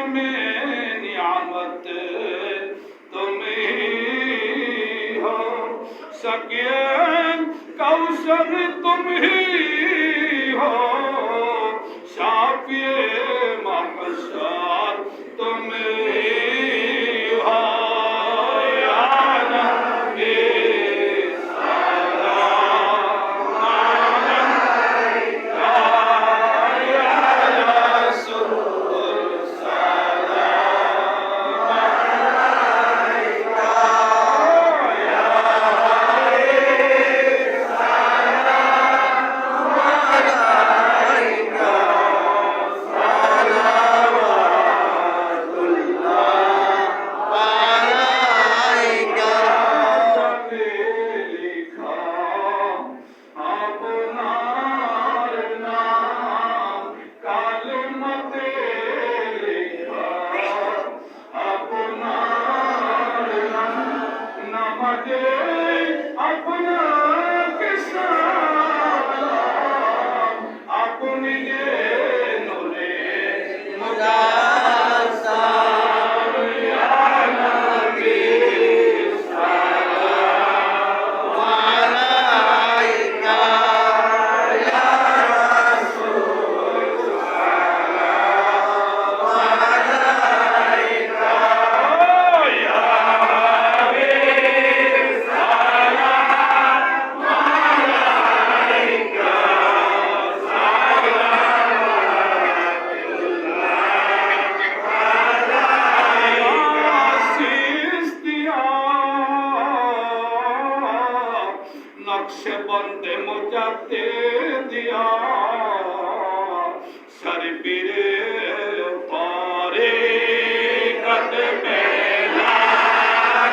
में नियामत तुम्ही हो, सके कौसर तुम ही हो, शाफिए महशर तुम ही हो। या नबी नक्शे बंदे मुझाते दिया सर पीरे पारे कद मेला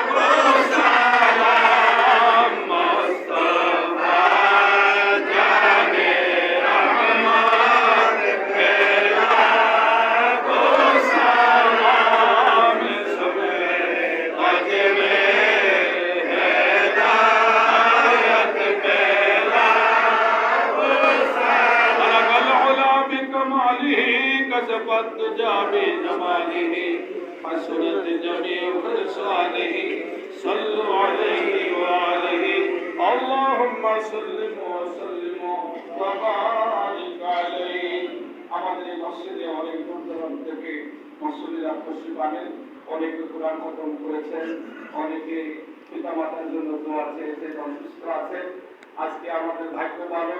को सलाम मुस्तफा जाने रहमत मेला को सलाम समय अजमे कसबत जाबी जमालिह हसनत जमीउ खसालिह सल्लु अलैहि व आलिहि अल्लाहुम्मा सल्लि व सल्लिम व बारिक अलैहि। আমাদের এই মসজিদে অনেক দূর দূরান্ত থেকে মুসল্লিরা খুশি পাবেন, অনেকে কোরআন খতম করেছেন, অনেকে পিতামাতার জন্য দোয়া চেয়েছেন, অসুস্থ আছেন। আজকে আমাদের ভাগ্য ভালো,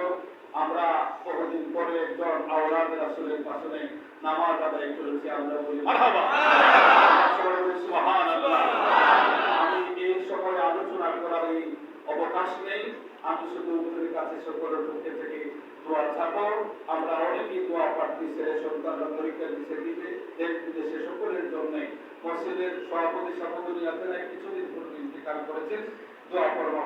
আমরা বহুদিন পরে একজন আওলাদ রাসূলের পাশে নামাজ আদায় করেছি। আমরা বলি মারহাবা, সুবহানাল্লাহ। আমি এই সময় আলোচনা করার এই অবকাশ নেই, আমি শুধু উপরের কাছে সকলের পক্ষ থেকে দোয়া চাবো। আমরা অনেকেই দোয়া প্রার্থী, ছেলে সন্তানরা পরীক্ষা দিচ্ছে দিবে, দেশ বিদেশে সকলের জন্য। মসজিদের সভাপতি সভাপতি আপনারা কিছুদিন পূর্বে ইন্তেকাল করেছেন, দোয়া করবো।